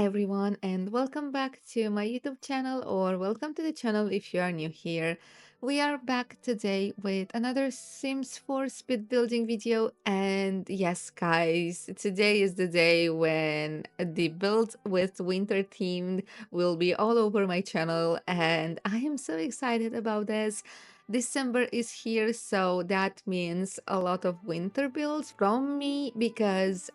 everyone, and welcome back to my YouTube channel, or welcome to the channel if you are new here. We are back today with another Sims 4 speed building video, and yes, guys, today is the day when the build with winter themed will be all over my channel, and I am so excited about this. December is here, so that means a lot of winter builds from me because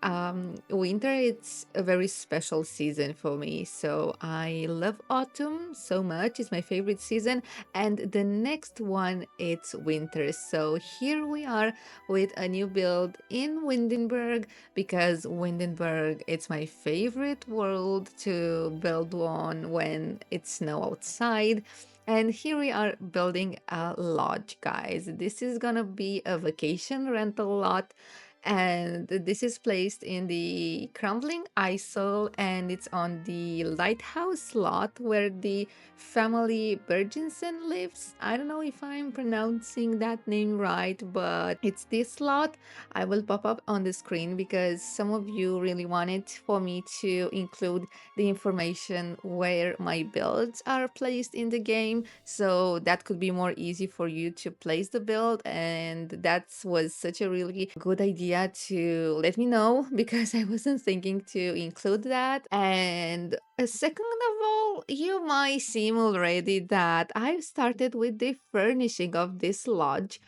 winter it's a very special season for me. So I love autumn so much; it's my favorite season, and the next one it's winter. So here we are with a new build in Windenburg because Windenburg it's my favorite world to build on when it's snow outside. And here we are building a lodge, guys. This is gonna be a vacation rental lot. And this is placed in the crumbling isle, and it's on the lighthouse lot where the family Bergensen lives. I don't know if I'm pronouncing that name right, but it's this lot. I will pop up on the screen because some of you really wanted for me to include the information where my builds are placed in the game, so that could be more easy for you to place the build, and that was such a really good idea to let me know because I wasn't thinking to include that. And second of all, you might seem already that I've started with the furnishing of this lodge,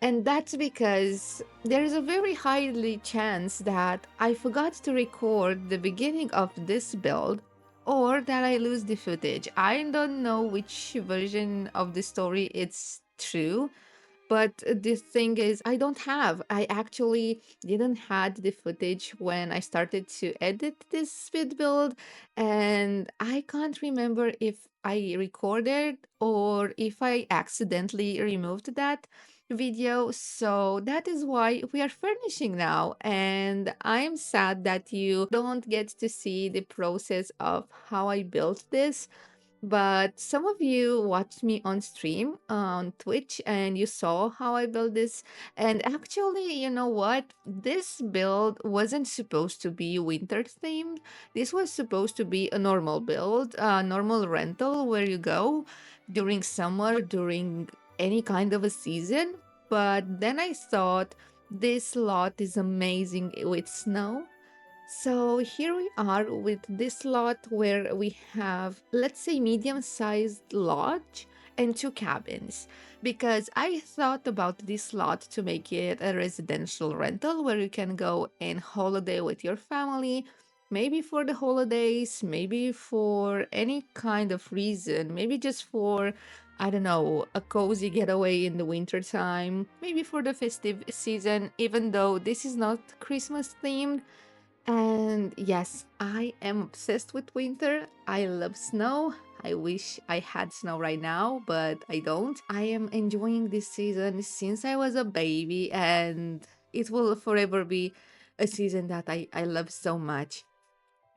and that's because there is a very highly chance that I forgot to record the beginning of this build or that I lose the footage. I don't know which version of the story it's true, but the thing is I actually didn't had the footage when I started to edit this speed build, and I can't remember if I recorded or if I accidentally removed that video. So that is why we are furnishing now, and I'm sad that you don't get to see the process of how I built this, but some of you watched me on stream on Twitch and you saw how I built this. And actually, you know what? This build wasn't supposed to be winter themed. This was supposed to be a normal build, a normal rental where you go during summer, during any kind of a season. But then I thought this lot is amazing with snow, so here we are with this lot where we have, let's say, medium-sized lodge and two cabins. Because I thought about this lot to make it a residential rental where you can go and holiday with your family, maybe for the holidays, maybe for any kind of reason, maybe just for, I don't know, a cozy getaway in the winter time, maybe for the festive season, even though this is not Christmas themed. And yes, I am obsessed with winter. I love snow. I wish I had snow right now, but I don't. I am enjoying this season since I was a baby, and it will forever be a season that I love so much.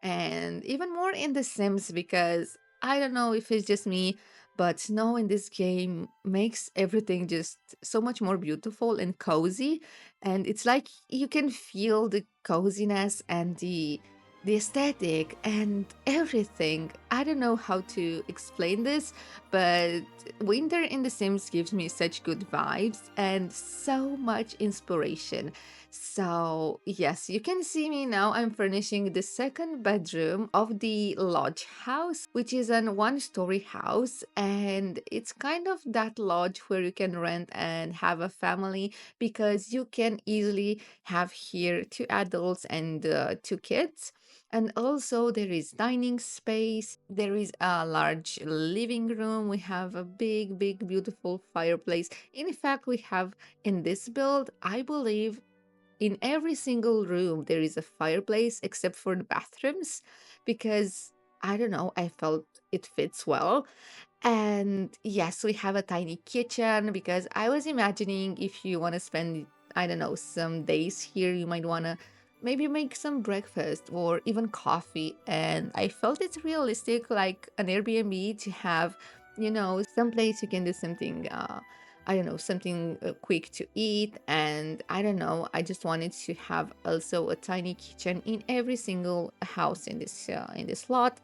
And even more in The Sims because I don't know if it's just me, but snow in this game makes everything just so much more beautiful and cozy. And it's like you can feel the coziness and the aesthetic and everything. I don't know how to explain this, but winter in The Sims gives me such good vibes and so much inspiration. So, yes, you can see me now. I'm furnishing the second bedroom of the lodge house, which is an one-story house. And it's kind of that lodge where you can rent and have a family because you can easily have here two adults and two kids. And also, there is dining space. There is a large living room. We have a big, big, beautiful fireplace. In fact, we have in this build, I believe in every single room there is a fireplace except for the bathrooms because I don't know, I felt it fits well. And yes, we have a tiny kitchen because I was imagining if you want to spend, I don't know, some days here, you might want to maybe make some breakfast or even coffee. And I felt it's realistic, like an Airbnb, to have, some place you can do something I don't know, something quick to eat. And I don't know, I just wanted to have also a tiny kitchen in every single house in this lot.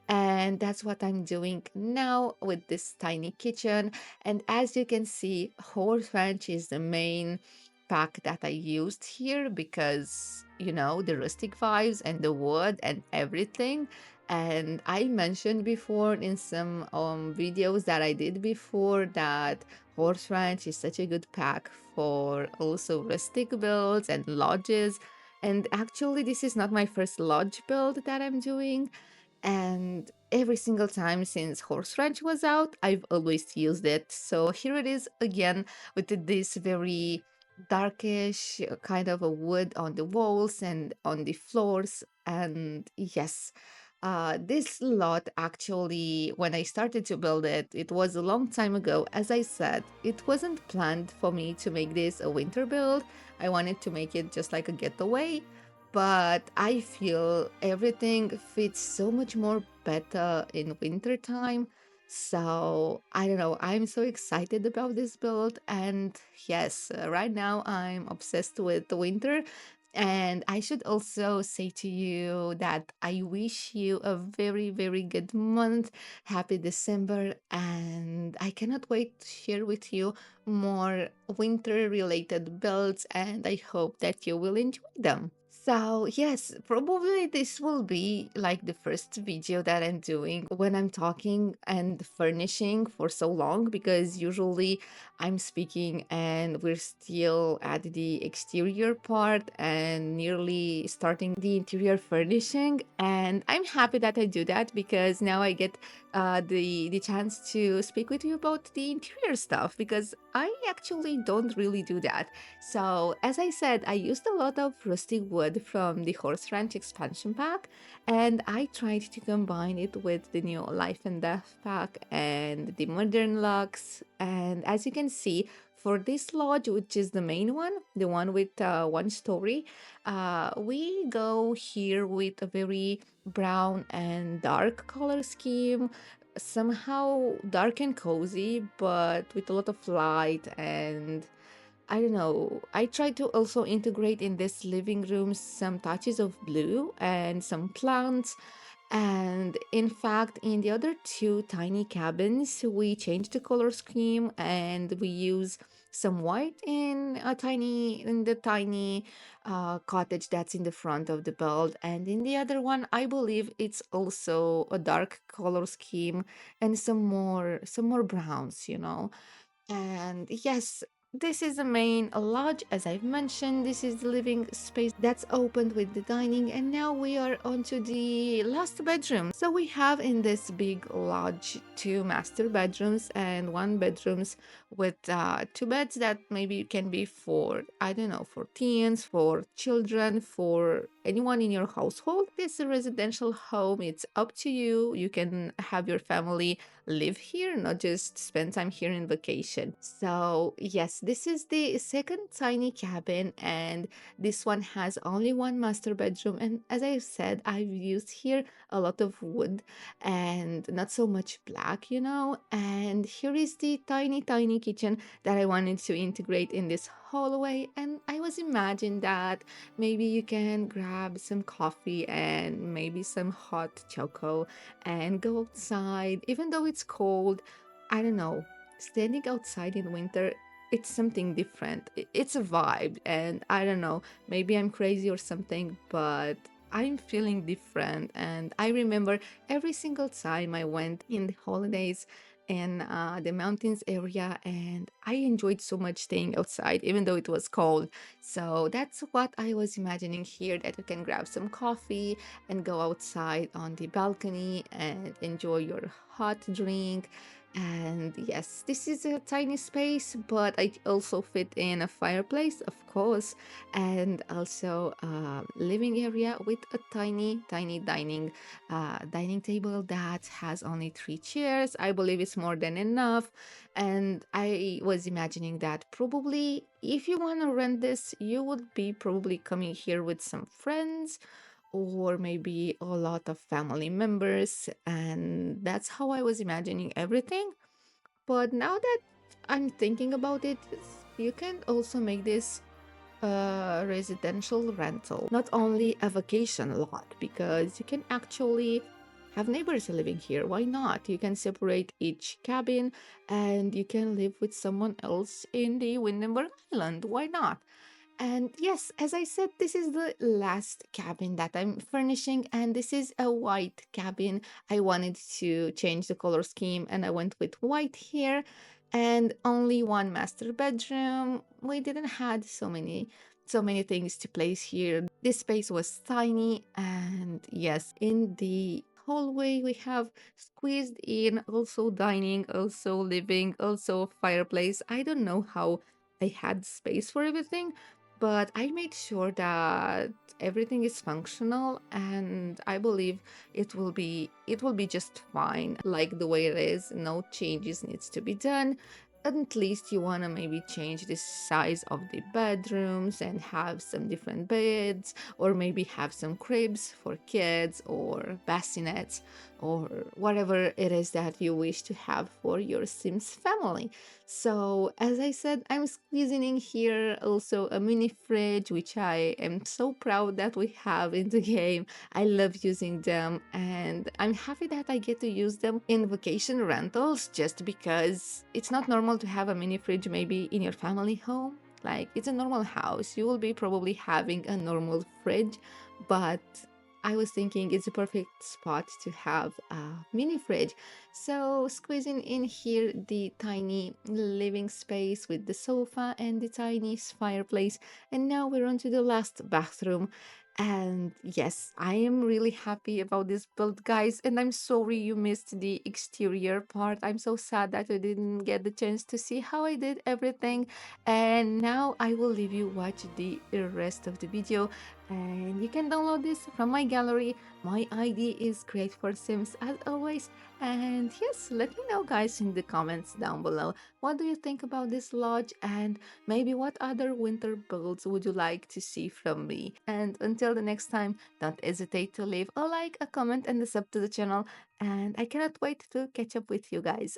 And that's what I'm doing now with this tiny kitchen. And as you can see, horse ranch is the main pack that I used here because, you know, the rustic vibes and the wood and everything. And I mentioned before in some videos that I did before that horse ranch is such a good pack for also rustic builds and lodges. And actually, this is not my first lodge build that I'm doing. And every single time since Horse Ranch was out, I've always used it. So here it is again with this very darkish kind of a wood on the walls and on the floors. And yes, this lot actually, when I started to build it, it was a long time ago. As I said, it wasn't planned for me to make this a winter build. I wanted to make it just like a getaway, but I feel everything fits so much more better in winter time. So I don't know. I'm so excited about this build, and yes, right now I'm obsessed with the winter. And I should also say to you that I wish you a very, very good month. Happy December. And I cannot wait to share with you more winter related builds. And I hope that you will enjoy them. So, yes, probably this will be like the first video that I'm doing when I'm talking and furnishing for so long, because usually I'm speaking and we're still at the exterior part and nearly starting the interior furnishing. And I'm happy that I do that because now I get the chance to speak with you about the interior stuff, because I actually don't really do that. So, as I said, I used a lot of rustic wood from the Horse Ranch expansion pack, and I tried to combine it with the new Life and Death pack and the modern Luxe. And as you can see, for this lodge, which is the main one, the one with one story, we go here with a very brown and dark color scheme, somehow dark and cozy, but with a lot of light. And I don't know. I try to also integrate in this living room some touches of blue and some plants. And in fact, in the other two tiny cabins, we changed the color scheme and we use some white in the tiny cottage that's in the front of the build. And in the other one, I believe it's also a dark color scheme and some more browns, you know. And yes, this is the main lodge. As I've mentioned, this is the living space that's opened with the dining. And now we are on to the last bedroom. So we have in this big lodge two master bedrooms and one bedrooms with two beds that maybe can be for, I don't know, for teens, for children, for anyone in your household. This is a residential home. It's up to you. You can have your family live here, not just spend time here in vacation. So, yes, this is the second tiny cabin, and this one has only one master bedroom. And as I said, I've used here a lot of wood and not so much black, you know. And here is the tiny, tiny kitchen that I wanted to integrate in this hallway. And I was imagining that maybe you can grab some coffee and maybe some hot choco and go outside, even though it's cold. I don't know. Standing outside in winter, it's something different. It's a vibe, and I don't know. Maybe I'm crazy or something, but I'm feeling different. And I remember every single time I went in the holidays in the mountains area, and I enjoyed so much staying outside, even though it was cold. So that's what I was imagining here, that you can grab some coffee and go outside on the balcony and enjoy your hot drink. And yes, this is a tiny space, but I also fit in a fireplace, of course, and also a living area with a tiny, tiny dining table that has only three chairs. I believe it's more than enough. And I was imagining that probably if you want to rent this, you would be probably coming here with some friends or maybe a lot of family members. And that's how I was imagining everything. But now that I'm thinking about it. You can also make this a residential rental, not only a vacation lot, because you can actually have neighbors living here. Why not? You can separate each cabin and you can live with someone else in the Windenburg Island. Why not? And yes, as I said, this is the last cabin that I'm furnishing, and this is a white cabin. I wanted to change the color scheme, and I went with white here, and only one master bedroom. We didn't had so many things to place here. This space was tiny, and yes, in the hallway we have squeezed in also dining, also living, also fireplace. I don't know how I had space for everything, but I made sure that everything is functional, and I believe it will be just fine like the way it is. No changes needs to be done. At least you want to maybe change the size of the bedrooms and have some different beds, or maybe have some cribs for kids or bassinets or whatever it is that you wish to have for your Sims family. So, as I said, I'm squeezing in here also a mini fridge, which I am so proud that we have in the game. I love using them, and I'm happy that I get to use them in vacation rentals just because it's not normal to have a mini fridge maybe in your family home. Like, it's a normal house. You will be probably having a normal fridge, but I was thinking it's a perfect spot to have a mini fridge. So, squeezing in here the tiny living space with the sofa and the tiny fireplace. And now we're on to the last bathroom. And yes, I am really happy about this build, guys. And I'm sorry you missed the exterior part. I'm so sad that you didn't get the chance to see how I did everything. And now I will leave you watch the rest of the video. And you can download this from my gallery. My ID is Create for Sims as always. And yes, let me know, guys, in the comments down below. What do you think about this lodge? And maybe what other winter builds would you like to see from me? And until the next time, don't hesitate to leave a like, a comment, and a sub to the channel. And I cannot wait to catch up with you guys.